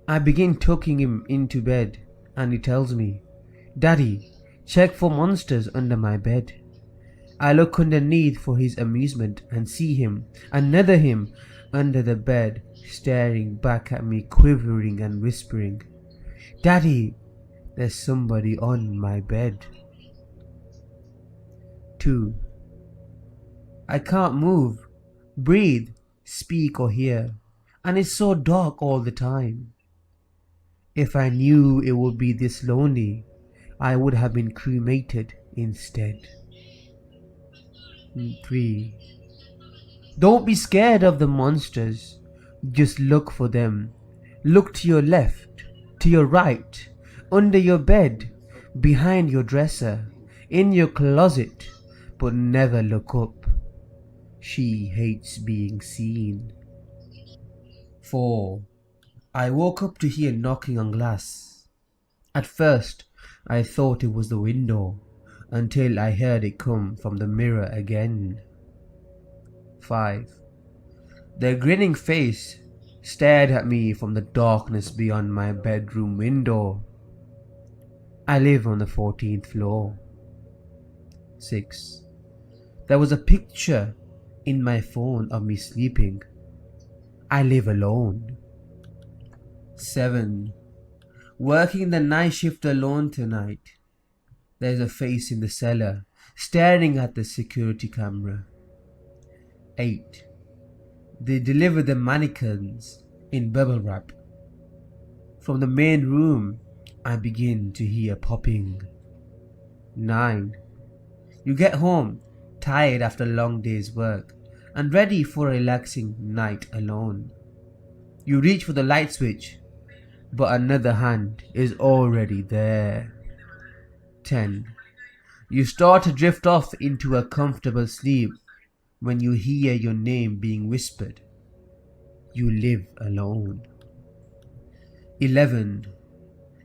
I begin tucking him into bed and he tells me, "Daddy, check for monsters under my bed." I look underneath for his amusement and see him, another him, under the bed, staring back at me, quivering and whispering, "Daddy, there's somebody on my bed." 2. I can't move, breathe, speak or hear, and it's so dark all the time. If I knew it would be this lonely, I would have been cremated instead. 3. Don't be scared of the monsters. Just look for them. Look to your left, to your right, under your bed, behind your dresser, in your closet, but never look up. She hates being seen. 4. I woke up to hear knocking on glass. At first, I thought it was the window, until I heard it come from the mirror again. 5. Their grinning face stared at me from the darkness beyond my bedroom window. I live on the 14th floor. 6. There was a picture in my phone of me sleeping. I live alone. 7. Working the night shift alone tonight. There's a face in the cellar, staring at the security camera. 8. They deliver the mannequins in bubble wrap. From the main room, I begin to hear popping. 9. You get home, tired after a long day's work, and ready for a relaxing night alone. You reach for the light switch, but another hand is already there. 10. You start to drift off into a comfortable sleep when you hear your name being whispered. You live alone. 11.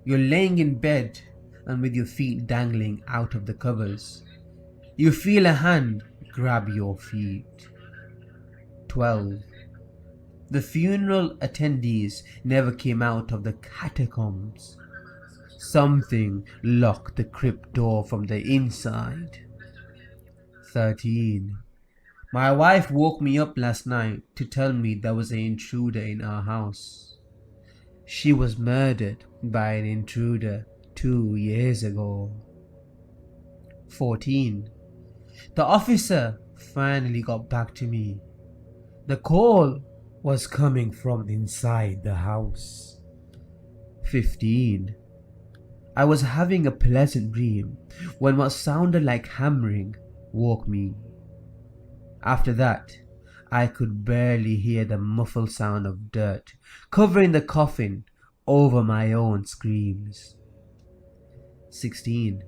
You're laying in bed and with your feet dangling out of the covers. You feel a hand grab your feet. 12. The funeral attendees never came out of the catacombs. Something locked the crypt door from the inside. 13. My wife woke me up last night to tell me there was an intruder in our house. She was murdered by an intruder 2 years ago. 14. The officer finally got back to me. The call was coming from inside the house. 15. I was having a pleasant dream when what sounded like hammering woke me. After that, I could barely hear the muffled sound of dirt covering the coffin over my own screams. 16.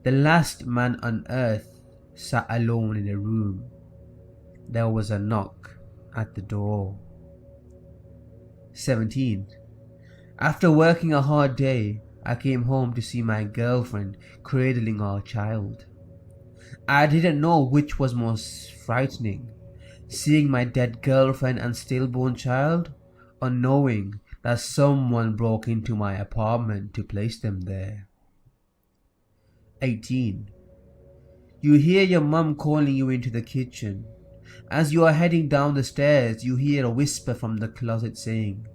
The last man on earth sat alone in a room. There was a knock at the door. 17. After working a hard day, I came home to see my girlfriend cradling our child. I didn't know which was most frightening, seeing my dead girlfriend and stillborn child, or knowing that someone broke into my apartment to place them there. 18. You hear your mum calling you into the kitchen. As you are heading down the stairs, you hear a whisper from the closet saying,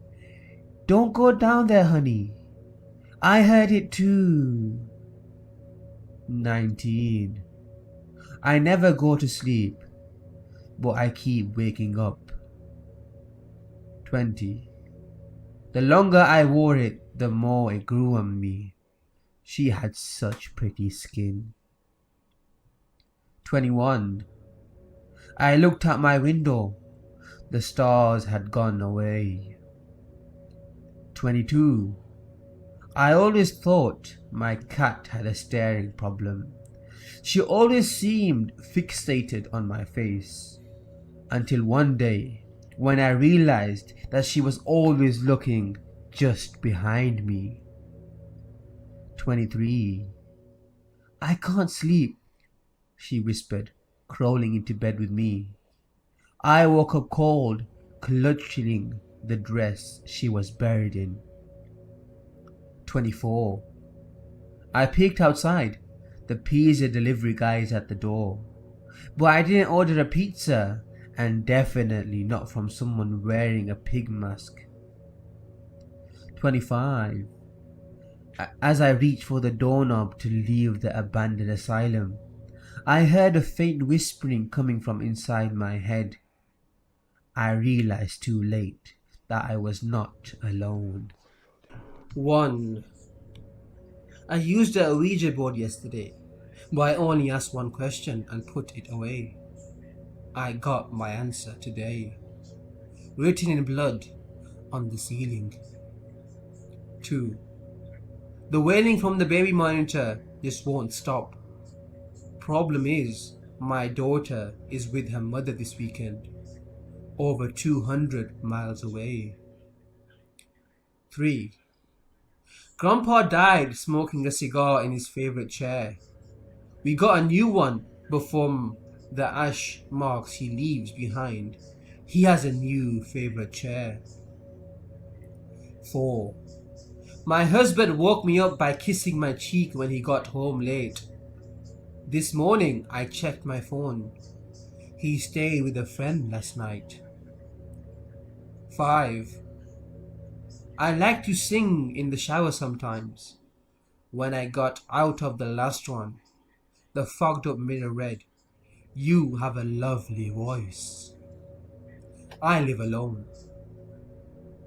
"Don't go down there, honey. I heard it too." 19. I never go to sleep, but I keep waking up. 20. The longer I wore it, the more it grew on me. She had such pretty skin. 21. I looked out my window. The stars had gone away. 22. I always thought my cat had a staring problem. She always seemed fixated on my face, until one day when I realized that she was always looking just behind me. 23. I can't sleep, she whispered, crawling into bed with me. I woke up cold, clutching the dress she was buried in. 24. I peeked outside. The pizza delivery guy is at the door. But I didn't order a pizza, and definitely not from someone wearing a pig mask. 25. As I reached for the doorknob to leave the abandoned asylum, I heard a faint whispering coming from inside my head. I realized too late that I was not alone. 1. I used a Ouija board yesterday, but I only asked one question and put it away. I got my answer today, written in blood on the ceiling. 2. The wailing from the baby monitor just won't stop. Problem is, my daughter is with her mother this weekend, over 200 miles away. 3. Grandpa died smoking a cigar in his favorite chair. We got a new one, but from the ash marks he leaves behind, he has a new favorite chair. 4. My husband woke me up by kissing my cheek when he got home late. This morning I checked my phone. He stayed with a friend last night. 5. I like to sing in the shower sometimes. When I got out of the last one, the fogged up mirror read, "You have a lovely voice." I live alone.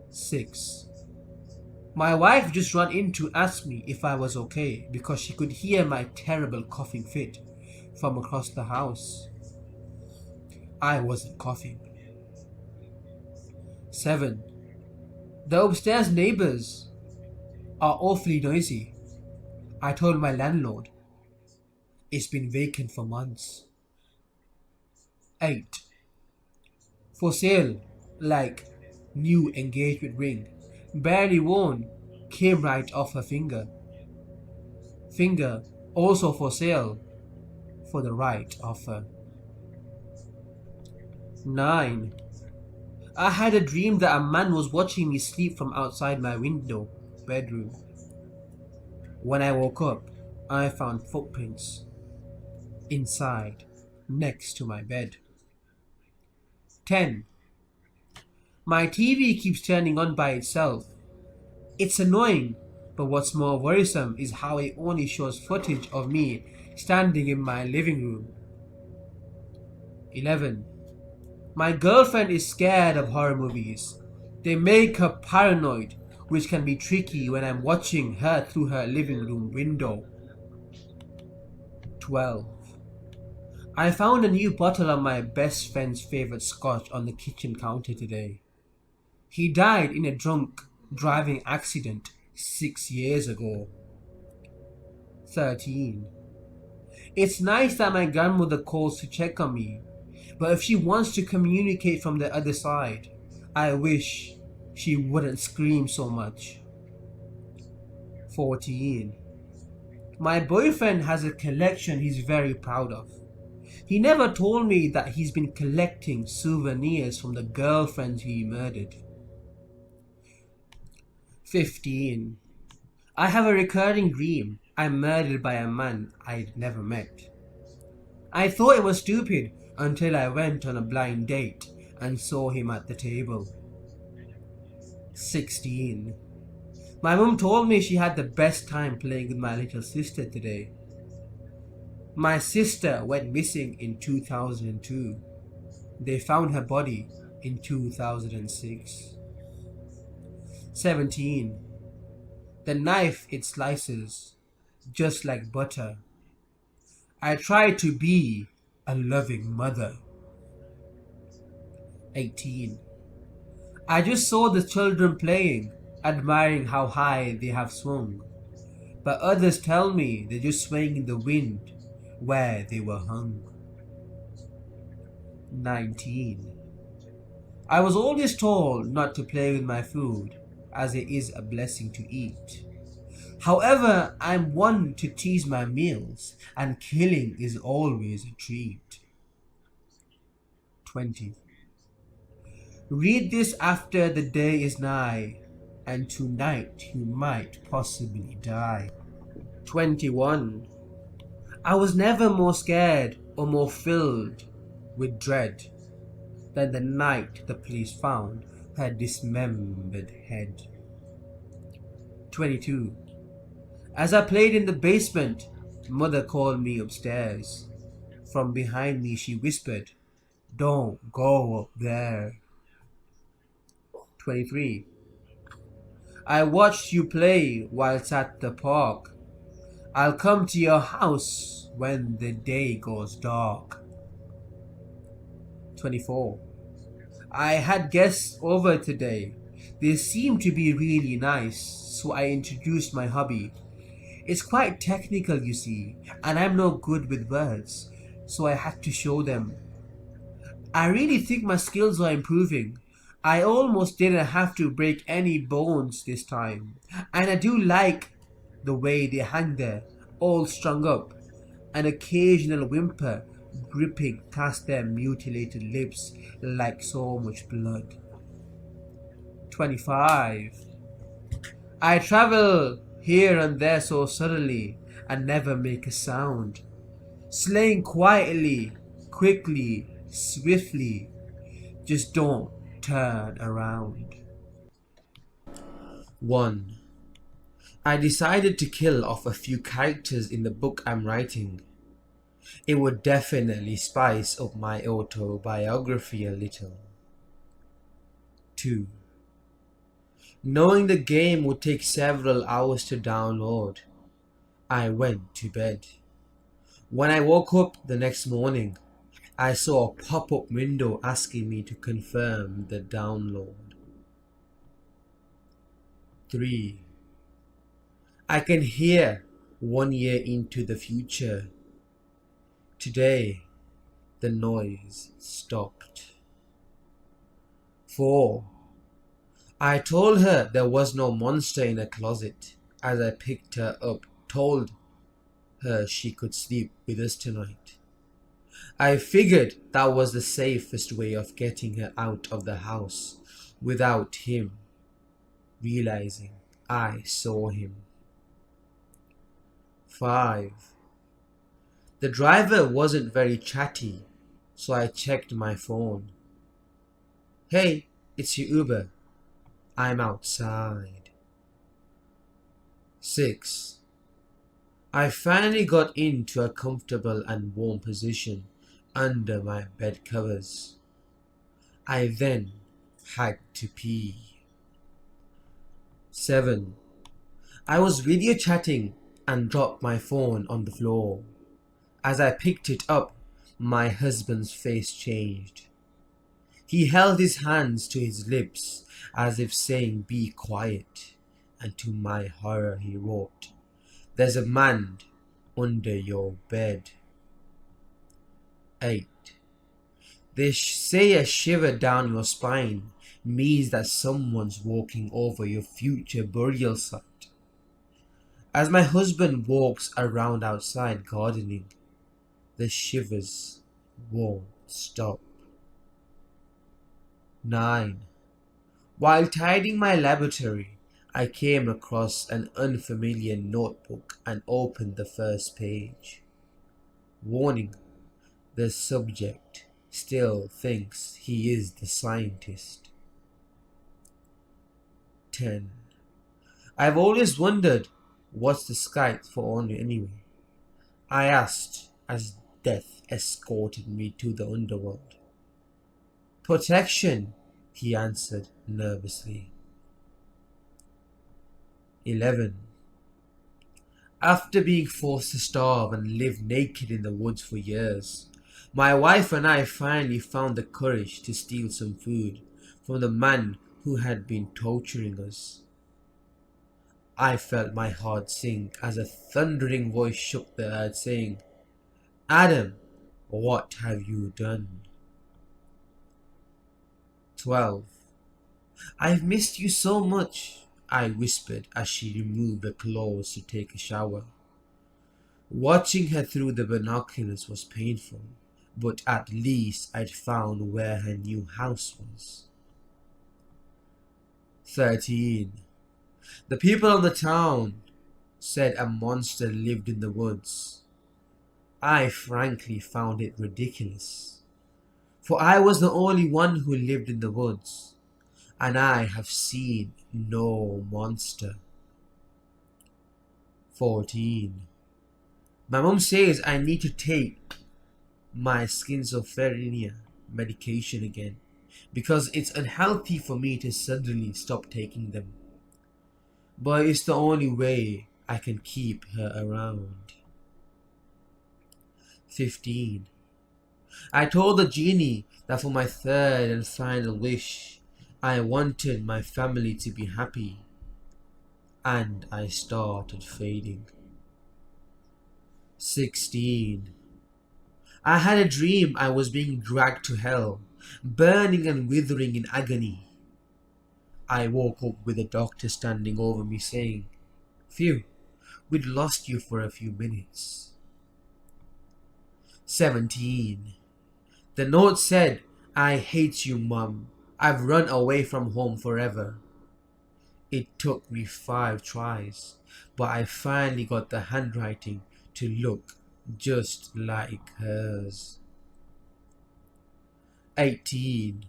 6. My wife just ran in to ask me if I was okay because she could hear my terrible coughing fit from across the house. I wasn't coughing. 7. The upstairs neighbors are awfully noisy. I told my landlord. It's been vacant for months. 8. For sale, like new engagement ring, barely worn, came right off her finger. Finger also for sale, for the right offer. 9. I had a dream that a man was watching me sleep from outside my window, bedroom. When I woke up, I found footprints inside, next to my bed. 10. My TV keeps turning on by itself. It's annoying, but what's more worrisome is how it only shows footage of me standing in my living room. 11. My girlfriend is scared of horror movies. They make her paranoid, which can be tricky when I'm watching her through her living room window. 12. I found a new bottle of my best friend's favorite scotch on the kitchen counter today. He died in a drunk driving accident 6 years ago. 13. It's nice that my grandmother calls to check on me, but if she wants to communicate from the other side, I wish she wouldn't scream so much. 14. My boyfriend has a collection he's very proud of. He never told me that he's been collecting souvenirs from the girlfriends he murdered. 15. I have a recurring dream. I'm murdered by a man I'd never met. I thought it was stupid until I went on a blind date and saw him at the table. 16. My mum told me she had the best time playing with my little sister today. My sister went missing in 2002. They found her body in 2006. 17. The knife it slices, just like butter. I try to be a loving mother. 18. I just saw the children playing, admiring how high they have swung. But others tell me they're just swaying in the wind where they were hung. 19. I was always told not to play with my food, as it is a blessing to eat. However, I'm one to tease my meals, and killing is always a treat. 20. Read this after the day is nigh, and tonight you might possibly die. 21. I was never more scared or more filled with dread than the night the police found her dismembered head. 22. As I played in the basement, mother called me upstairs. From behind me she whispered, "Don't go up there." 23. I watched you play whilst at the park. I'll come to your house when the day goes dark. 24. I had guests over today. They seemed to be really nice, so I introduced my hobby. It's quite technical, you see, and I'm no good with words, so I had to show them. I really think my skills are improving. I almost didn't have to break any bones this time, and I do like the way they hang there, all strung up, an occasional whimper dripping past their mutilated lips like so much blood. 25. I travel here and there so suddenly and never make a sound, slaying quietly, quickly, swiftly. Just don't turn around. 1. I decided to kill off a few characters in the book I'm writing. It would definitely spice up my autobiography a little. 2. Knowing the game would take several hours to download, I went to bed. When I woke up the next morning, I saw a pop-up window asking me to confirm the download. 3. I can hear 1 year into the future. Today, the noise stopped. 4. I told her there was no monster in her closet as I picked her up, told her she could sleep with us tonight. I figured that was the safest way of getting her out of the house without him realizing I saw him. 5. The driver wasn't very chatty, so I checked my phone. "Hey, it's your Uber. I'm outside." 6. I finally got into a comfortable and warm position under my bed covers. I then had to pee. 7. I was video chatting and dropped my phone on the floor. As I picked it up, my husband's face changed. He held his hands to his lips as if saying, "Be quiet," and to my horror he wrote, "There's a man under your bed." 8. They say a shiver down your spine means that someone's walking over your future burial site. As my husband walks around outside gardening, the shivers won't stop. 9. While tidying my laboratory, I came across an unfamiliar notebook and opened the first page. Warning: the subject still thinks he is the scientist. 10. I've always wondered, what's the sky for anyway? I asked as death escorted me to the underworld. "Protection," he answered nervously. 11. After being forced to starve and live naked in the woods for years, my wife and I finally found the courage to steal some food from the man who had been torturing us. I felt my heart sink as a thundering voice shook the earth saying, "Adam, what have you done?" 12. "I've missed you so much," I whispered as she removed her clothes to take a shower. Watching her through the binoculars was painful, but at least I'd found where her new house was. 13. The people of the town said a monster lived in the woods. I frankly found it ridiculous, for I was the only one who lived in the woods, and I have seen no monster. 14. My mom says I need to take my schizophrenia medication again because it's unhealthy for me to suddenly stop taking them. But it's the only way I can keep her around. 15. I told the genie that for my third and final wish, I wanted my family to be happy, and I started fading. 16. I had a dream I was being dragged to hell, burning and withering in agony. I woke up with the doctor standing over me saying, "Phew, we'd lost you for a few minutes." 17. The note said, "I hate you, Mum. I've run away from home forever." It took me 5 tries, but I finally got the handwriting to look just like hers. 18.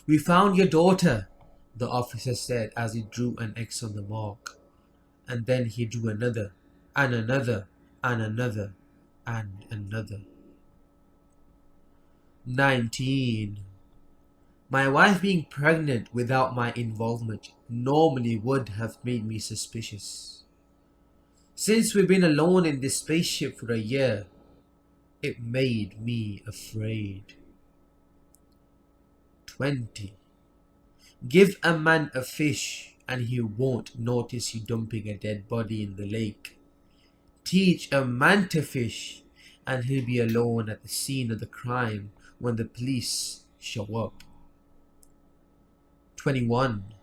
We found your daughter, the officer said as he drew an X on the mark. And then he drew another, and another, and another, and another. 19. My wife being pregnant without my involvement normally would have made me suspicious. Since we've been alone in this spaceship for a year, it made me afraid. 20. Give a man a fish and he won't notice you dumping a dead body in the lake. Teach a man to fish and he'll be alone at the scene of the crime when the police show up. 21.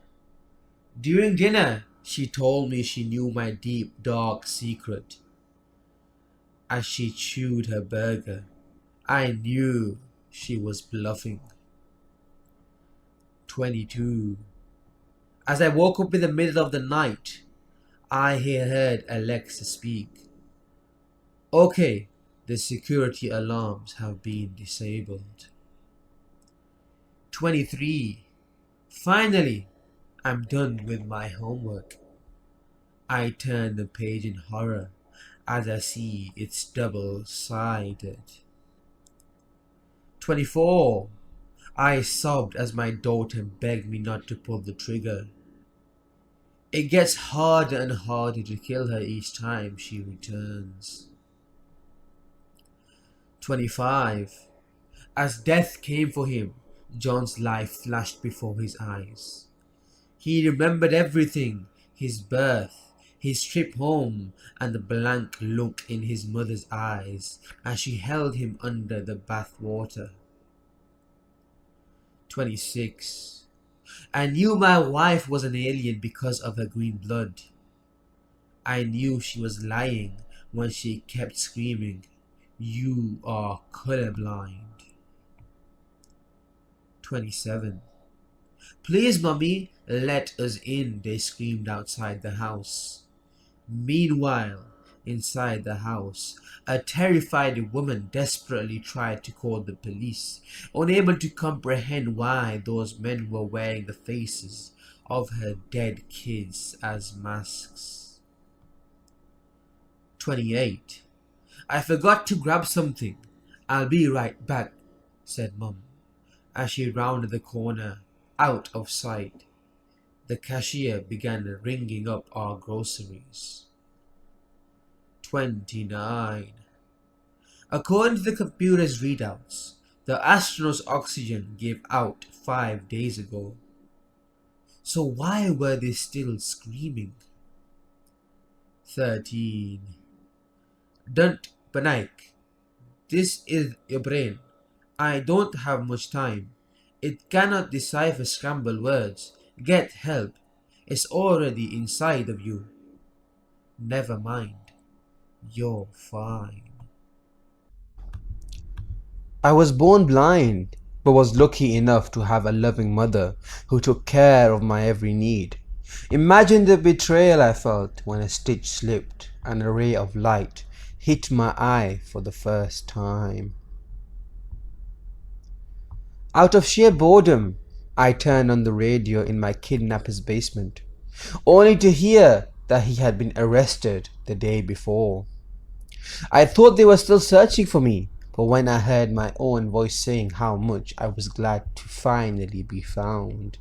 During dinner, she told me she knew my deep, dark secret. As she chewed her burger, I knew she was bluffing. 22. As I woke up in the middle of the night, I heard Alexa speak. Okay, the security alarms have been disabled. 23. Finally, I'm done with my homework. I turn the page in horror as I see it's double-sided. 24. I sobbed as my daughter begged me not to pull the trigger. It gets harder and harder to kill her each time she returns. 25. As death came for him, John's life flashed before his eyes. He remembered everything, his birth, his trip home, and the blank look in his mother's eyes as she held him under the bath water. 26. I knew my wife was an alien because of her green blood. I knew she was lying when she kept screaming, "You are colorblind." 27. Please, Mummy, let us in, they screamed outside the house. Meanwhile, inside the house, a terrified woman desperately tried to call the police, unable to comprehend why those men were wearing the faces of her dead kids as masks. 28. I forgot to grab something. I'll be right back, said Mum, as she rounded the corner, out of sight. The cashier began ringing up our groceries. 29. According to the computer's readouts, the astronauts' oxygen gave out 5 days ago. So why were they still screaming? 13. Don't panic. This is your brain. I don't have much time. It cannot decipher scrambled words. Get help. It's already inside of you. Never mind. You're fine. I was born blind. but was lucky enough to have a loving mother who took care of my every need. Imagine the betrayal I felt when a stitch slipped and a ray of light hit my eye for the first time. Out of sheer boredom, I turned on the radio in my kidnapper's basement, only to hear that he had been arrested the day before. I thought they were still searching for me, but when I heard my own voice saying how much I was glad to finally be found.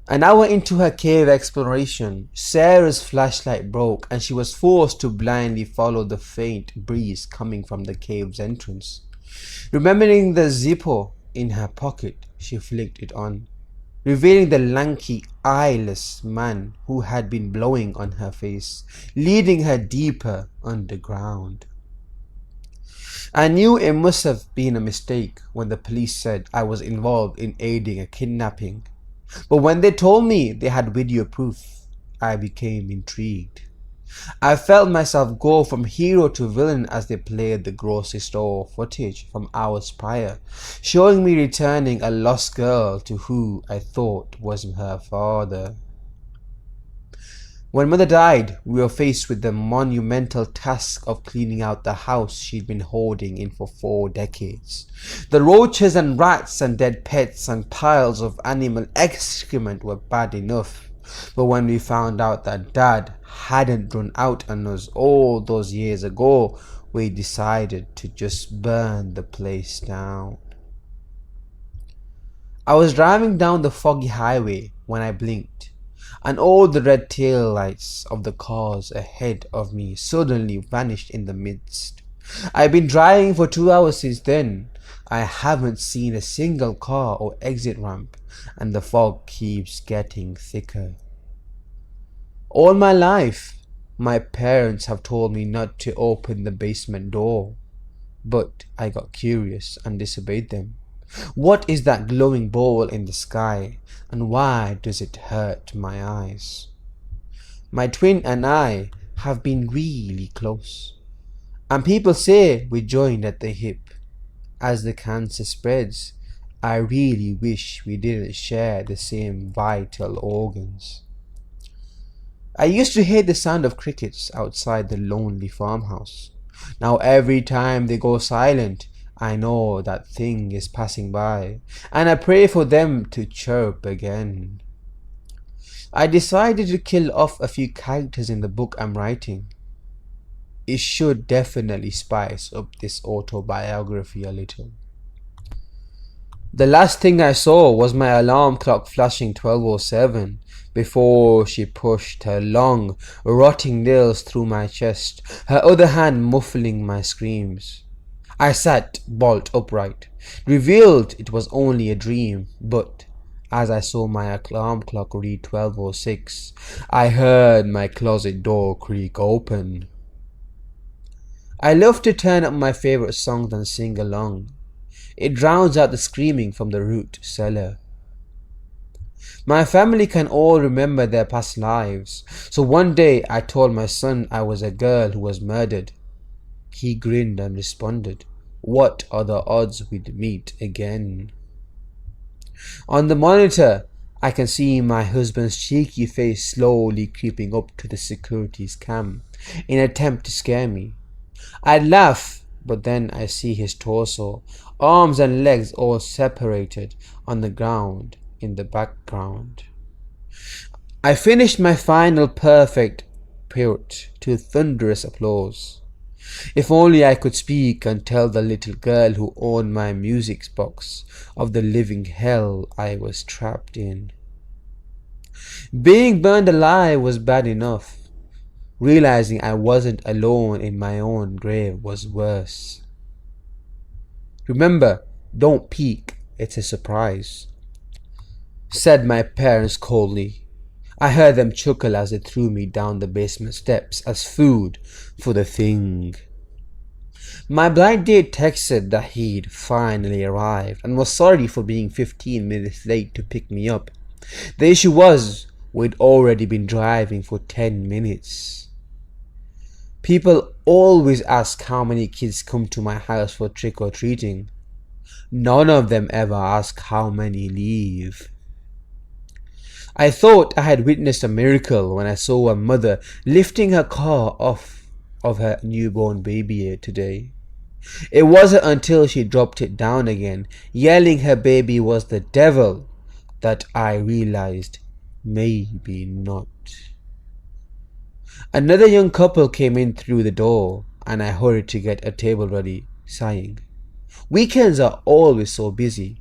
An hour into her cave exploration, Sarah's flashlight broke and she was forced to blindly follow the faint breeze coming from the cave's entrance. Remembering the Zippo in her pocket, she flicked it on, revealing the lanky, eyeless man who had been blowing on her face, leading her deeper underground. I knew it must have been a mistake when the police said I was involved in aiding a kidnapping, but when they told me they had video proof, I became intrigued. I felt myself go from hero to villain as they played the grocery store footage from hours prior, showing me returning a lost girl to who I thought was her father. When mother died, we were faced with the monumental task of cleaning out the house she'd been holding in for 4 decades. The roaches and rats and dead pets and piles of animal excrement were bad enough. But when we found out that Dad hadn't run out on us all those years ago, we decided to just burn the place down. I was driving down the foggy highway when I blinked, and all the red tail lights of the cars ahead of me suddenly vanished in the midst. I've been driving for 2 hours since then. I haven't seen a single car or exit ramp, and the fog keeps getting thicker. All my life, my parents have told me not to open the basement door, but I got curious and disobeyed them. What is that glowing ball in the sky, and why does it hurt my eyes? My twin and I have been really close, and people say we joined at the hip. As the cancer spreads, I really wish we didn't share the same vital organs. I used to hate the sound of crickets outside the lonely farmhouse. Now every time they go silent, I know that thing is passing by, and I pray for them to chirp again. I decided to kill off a few characters in the book I'm writing. It should definitely spice up this autobiography a little. The last thing I saw was my alarm clock flashing 12:07 before she pushed her long, rotting nails through my chest, her other hand muffling my screams. I sat bolt upright, revealed it was only a dream, but as I saw my alarm clock read 12:06, I heard my closet door creak open. I love to turn up my favorite songs and sing along. It drowns out the screaming from the root cellar. My family can all remember their past lives, so one day I told my son I was a girl who was murdered. He grinned and responded, "What are the odds we'd meet again?" On the monitor, I can see my husband's cheeky face slowly creeping up to the security's cam in an attempt to scare me. I'd laugh, but then I see his torso, arms and legs all separated on the ground in the background. I finished my final perfect pirouette to thunderous applause. If only I could speak and tell the little girl who owned my music box of the living hell I was trapped in. Being burned alive was bad enough. Realizing I wasn't alone in my own grave was worse. "Remember, don't peek, it's a surprise," said my parents coldly. I heard them chuckle as they threw me down the basement steps as food for the thing. My blind date texted that he'd finally arrived and was sorry for being 15 minutes late to pick me up. The issue was, we'd already been driving for 10 minutes. People always ask how many kids come to my house for trick-or-treating. None of them ever ask how many leave. I thought I had witnessed a miracle when I saw a mother lifting her car off of her newborn baby today. It wasn't until she dropped it down again, yelling her baby was the devil, that I realized maybe not. Another young couple came in through the door, and I hurried to get a table ready, sighing. Weekends are always so busy.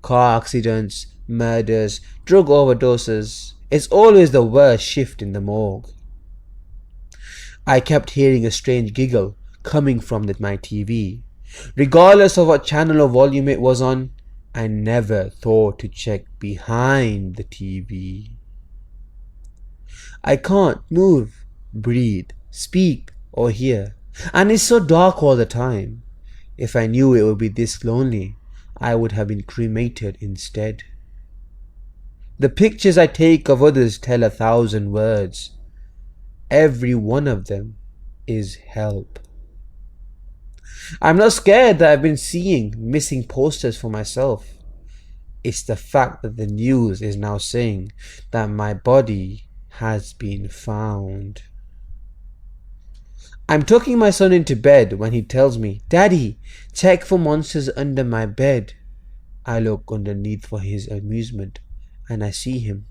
Car accidents, murders, drug overdoses. It's always the worst shift in the morgue. I kept hearing a strange giggle coming from my TV. Regardless of what channel or volume it was on, I never thought to check behind the TV. I can't move, breathe, speak, or hear, and it's so dark all the time. If I knew it would be this lonely, I would have been cremated instead. The pictures I take of others tell 1,000 words. Every one of them is help. I'm not scared that I've been seeing missing posters for myself. It's the fact that the news is now saying that my body has been found. I'm tucking my son into bed when he tells me, "Daddy, check for monsters under my bed." I look underneath for his amusement, and I see him,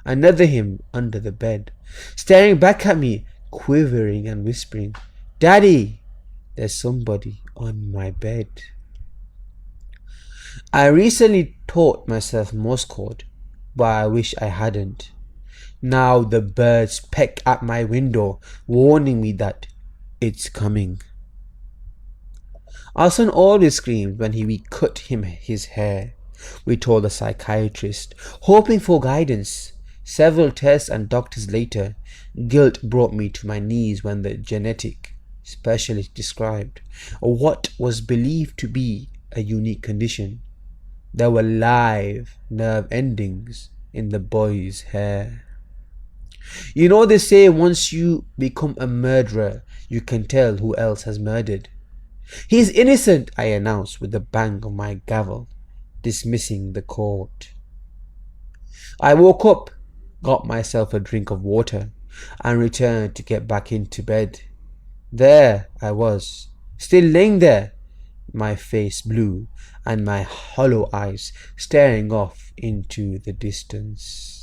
another him under the bed, staring back at me, quivering and whispering, "Daddy, there's somebody on my bed." I recently taught myself Morse code, but I wish I hadn't. Now the birds peck at my window, warning me that it's coming. Our son always screamed when we cut him his hair. We told the psychiatrist, hoping for guidance. Several tests and doctors later, guilt brought me to my knees when the genetic specialist described what was believed to be a unique condition. There were live nerve endings in the boy's hair. You know, they say once you become a murderer, you can tell who else has murdered. "He's innocent," I announced with a bang of my gavel, dismissing the court. I woke up, got myself a drink of water, and returned to get back into bed. There I was, still laying there, my face blue and my hollow eyes staring off into the distance.